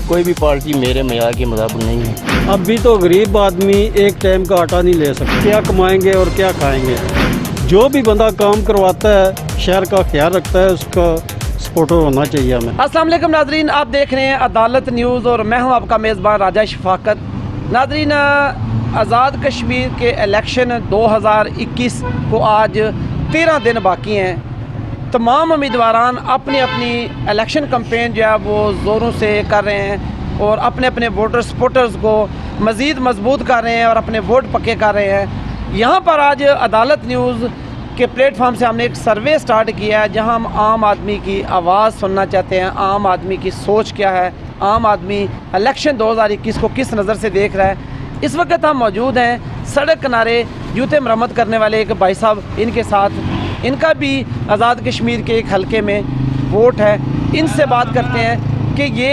कोई भी पार्टी मेरे मयार के मुताबिक नहीं है। अभी तो गरीब आदमी एक टाइम का आटा नहीं ले सकता, क्या कमाएंगे और क्या खाएंगे। जो भी बंदा काम करवाता है शहर का ख्याल रखता है, उसका सपोर्टर होना चाहिए हमें। अस्सलाम वालेकुम नाजरीन, आप देख रहे हैं अदालत न्यूज़ और मैं हूं आपका मेज़बान राजा शफाकत। नाजरीन, आज़ाद कश्मीर के इलेक्शन 2021 को आज 13 दिन बाकी हैं। तमाम उम्मीदवारान अपनी अपनी इलेक्शन कैंपेन जो है वो ज़ोरों से कर रहे हैं और अपने अपने वोटर सपोर्टर्स को मज़ीद मजबूत कर रहे हैं और अपने वोट पक्के कर रहे हैं। यहाँ पर आज अदालत न्यूज़ के प्लेटफॉर्म से हमने एक सर्वे स्टार्ट किया है जहाँ हम आम आदमी की आवाज़ सुनना चाहते हैं, आम आदमी की सोच क्या है, आम आदमी इलेक्शन 2021 को किस नज़र से देख रहा है। इस वक्त हम मौजूद हैं सड़क किनारे जूते मरम्मत करने वाले एक भाई साहब, इनके साथ इनका भी आज़ाद कश्मीर के एक हलके में वोट है। इनसे बात करते हैं कि ये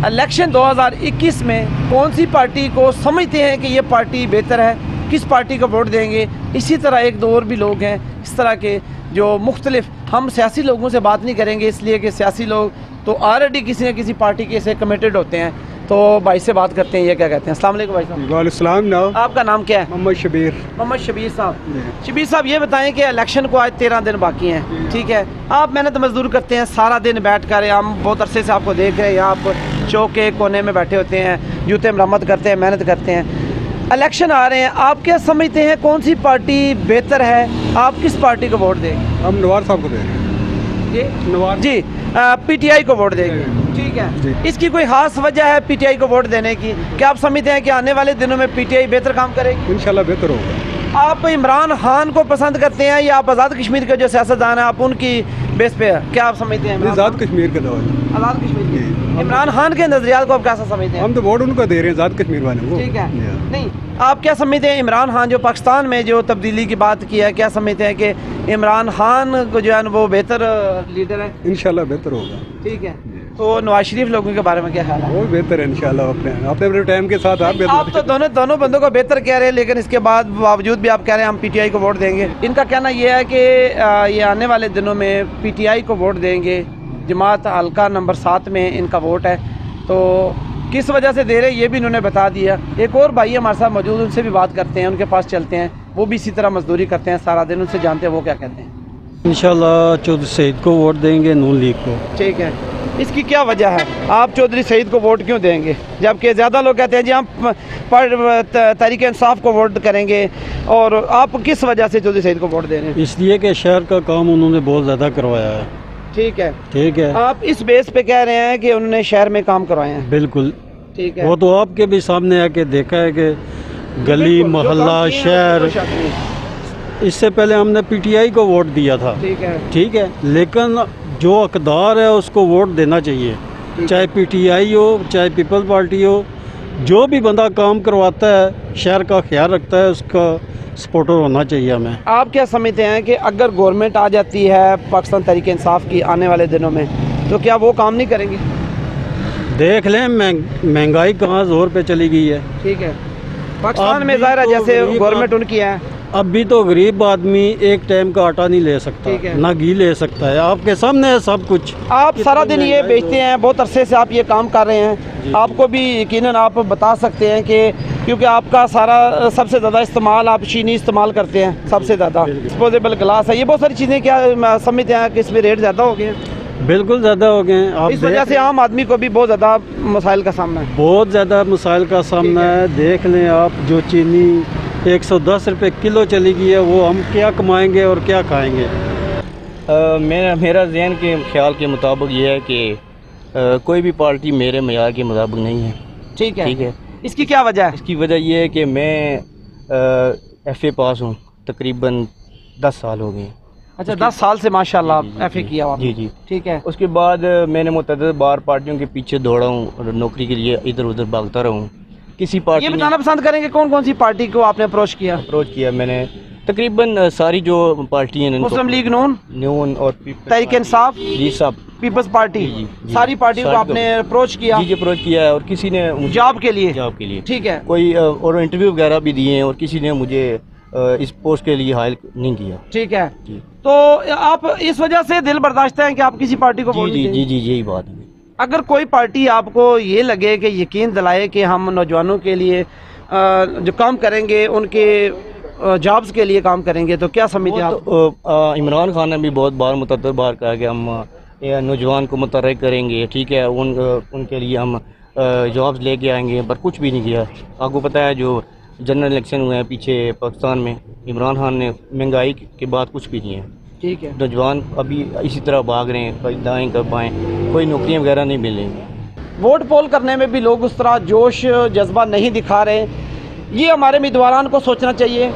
इलेक्शन 2021 में कौन सी पार्टी को समझते हैं कि ये पार्टी बेहतर है, किस पार्टी को वोट देंगे। इसी तरह एक दो और भी लोग हैं इस तरह के जो मुख्तलिफ, हम सियासी लोगों से बात नहीं करेंगे इसलिए कि सियासी लोग तो ऑलरेडी किसी न किसी पार्टी के से कमिटेड होते हैं। तो भाई से बात करते हैं, ये क्या कहते हैं। अस्सलाम वालेकुम भाई साहब। वालेकुम। आपका नाम क्या है? मोहम्मद शबीर। मोहम्मद शबीर साहब। शबीर साहब, ये बताएं कि इलेक्शन को आज 13 दिन बाकी हैं, ठीक है। आप मेहनत मजदूर करते हैं सारा दिन बैठ कर, हम बहुत अरसे से आपको देख रहे हैं, यहाँ आप चौक के कोने में बैठे होते हैं, जूते मरम्मत करते हैं, मेहनत करते हैं। इलेक्शन आ रहे हैं, आप क्या समझते हैं कौन सी पार्टी बेहतर है, आप किस पार्टी को वोट देंगे? हम नवाज साहब को दे रहे हैं जी, पीटीआई को वोट देंगे, ठीक है। इसकी कोई खास वजह है पीटीआई को वोट देने की? क्या आप समझते हैं कि आने वाले दिनों में पीटीआई बेहतर काम करेगी? इंशाल्लाह बेहतर होगा। आप इमरान खान को पसंद करते हैं या आप आज़ाद कश्मीर के जो सियासतदान हैं आप उनकी बेस पे है? क्या आप समझते हैं? आज़ाद कश्मीर का दौर, आज़ाद कश्मीर, इमरान खान के नजरियात को आप कैसा समझते हैं? हम तो वोट उनको दे रहे हैं, आज़ाद कश्मीर वाले को। ठीक है, नहीं आप क्या समझते हैं इमरान खान जो पाकिस्तान में जो तब्दीली की बात की है, क्या समझते हैं कि इमरान खान को जो है वो बेहतर लीडर है? इंशाल्लाह बेहतर होगा। ठीक है। तो नवाज शरीफ लोगों के बारे में क्या ख्याल है? वो बेहतर है इंशाल्लाह, अपने टाइम के साथ आप तो दोनों बंदों को बेहतर कह रहे हैं, लेकिन इसके बाद बावजूद भी आप कह रहे हैं हम पीटीआई को वोट देंगे। इनका कहना यह है कि ये आने वाले दिनों में पीटीआई को वोट देंगे। जमात हल्का नंबर 7 में इनका वोट है, तो किस वजह से दे रहे हैं ये भी इन्होंने बता दिया। एक और भाई हमारे साथ मौजूद, उनसे भी बात करते हैं, उनके पास चलते हैं। वो भी इसी तरह मजदूरी करते हैं सारा दिन, उनसे जानते हैं वो क्या कहते हैं। इंशाल्लाह चौधरी सईद को वोट देंगे, नून लीग को। ठीक है, इसकी क्या वजह है? आप चौधरी सईद को वोट क्यों देंगे जबकि ज़्यादा लोग कहते हैं जी हम तहरीक इंसाफ को वोट करेंगे, और आप किस वजह से चौधरी सईद को वोट दे रहे हैं? इसलिए कि शहर का काम उन्होंने बहुत ज़्यादा करवाया है। ठीक है, ठीक है। आप इस बेस पे कह रहे हैं कि उन्होंने शहर में काम करवाए हैं? बिल्कुल, ठीक है। वो तो आपके भी सामने आके देखा है कि गली मोहल्ला शहर। इससे पहले हमने पीटीआई को वोट दिया था, ठीक है, लेकिन जो हकदार है उसको वोट देना चाहिए, चाहे पीटीआई हो चाहे पीपल्स पार्टी हो। जो भी बंदा काम करवाता है शहर का ख्याल रखता है, उसका सपोर्टर होना चाहिए हमें। आप क्या समझते हैं कि अगर गवर्नमेंट आ जाती है पाकिस्तान तहरीक इंसाफ की आने वाले दिनों में, तो क्या वो काम नहीं करेंगे? देख लें महंगाई कहाँ जोर पे चली गई है। ठीक है, पाकिस्तान में ज़ाहिर है जैसे गवर्नमेंट उनकी है, अभी तो गरीब आदमी एक टाइम का आटा नहीं ले सकता, ना घी ले सकता है। आपके सामने है सब कुछ। आप सारा दिन ये बेचते हैं, बहुत अरसे से आप ये काम कर रहे हैं, आपको भी यकीनन आप बता सकते हैं कि क्योंकि आपका सारा सबसे ज़्यादा इस्तेमाल आप चीनी इस्तेमाल करते हैं, सबसे ज़्यादा डिस्पोजेबल गिलास है, ये बहुत सारी चीज़ें। क्या समझते हैं कि इसमें रेट ज़्यादा हो गए हैं? बिल्कुल ज़्यादा हो गए हैं। इस वजह से आम आदमी को भी बहुत ज़्यादा मसाइल का सामना है, बहुत ज़्यादा मसाइल का सामना है। देख लें आप, जो चीनी 110 रुपये किलो चली गई है, वो हम क्या कमाएंगे और क्या खाएंगे। मेरा ज़हन के ख्याल के मुताबिक ये है कि कोई भी पार्टी मेरे मयार के मुताबिक नहीं है। ठीक है, ठीक है। इसकी क्या वजह है? इसकी वजह ये है कि मैं FA पास हूँ, तकरीबन 10 साल हो गए। अच्छा, 10 साल से माशाल्लाह आप FA किया हुआ? जी जी, ठीक है। उसके बाद मैंने मुतअद्दिद बार पार्टियों के पीछे दौड़ा हूँ और नौकरी के लिए इधर उधर भागता रहा हूँ। किसी पार्टी, ये बताना पसंद करेंगे कौन कौन सी पार्टी को आपने अप्रोच किया? मैंने तकरीबन सारी जो पार्टी हैं, मुस्लिम लीग नून और तहरीक इंसाफ, जी साहब, पीपल्स पार्टी, सारी पार्टी को आपने अप्रोच किया? जी अप्रोच किया है, और किसी ने जॉब के लिए, ठीक है, कोई और इंटरव्यू वगैरह भी दिए हैं, और किसी ने मुझे इस पोस्ट के लिए हायर नहीं किया। ठीक है, तो आप इस वजह से दिल बर्दाश्त हैं कि आप किसी पार्टी को वोट दें? जी, यही बात है। अगर कोई पार्टी आपको ये लगे कि यकीन दिलाए कि हम नौजवानों के लिए जो काम करेंगे उनके जॉब्स के लिए काम करेंगे, तो क्या समझते हैं आप? इमरान खान ने भी बहुत बार मुतअद्दिद बार कहा कि हम नौजवान को मुतहर्रिक करेंगे, ठीक है, उनके लिए हम जॉब्स लेके आएंगे, पर कुछ भी नहीं किया। आपको पता है जो जनरल इलेक्शन हुए हैं पीछे पाकिस्तान में, इमरान खान ने महंगाई के बाद कुछ भी नहीं है। ठीक है, नौजवान अभी इसी तरह भाग रहे हैं, कभी दाएँ कब बाएँ, कोई नौकरियाँ वगैरह नहीं मिल रही। वोट पोल करने में भी लोग उस तरह जोश जज्बा नहीं दिखा रहे। ये हमारे उम्मीदवारों को सोचना चाहिए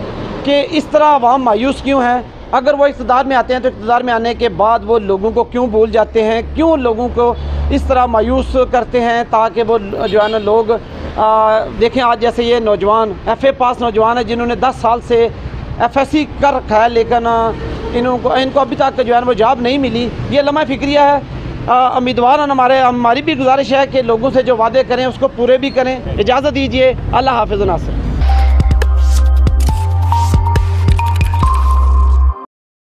कि इस तरह अवाम मायूस क्यों है। अगर वो इक़्तिदार में आते हैं तो इक़्तिदार में आने के बाद वो लोगों को क्यों भूल जाते हैं, क्यों लोगों को इस तरह मायूस करते हैं, ताकि वो जो है ना लोग देखें। आज जैसे ये नौजवान FA पास नौजवान है जिन्होंने 10 साल से FSC कर रखा है, लेकिन इनको अभी तक जो है वो जॉब नहीं मिली। ये लम्हा फ़िक्रिया है। उम्मीदवार हमारी भी गुजारिश है कि लोगों से जो वादे करें उसको पूरे भी करें। इजाज़त दीजिए, अल्लाह हाफ़िज़ नासिर।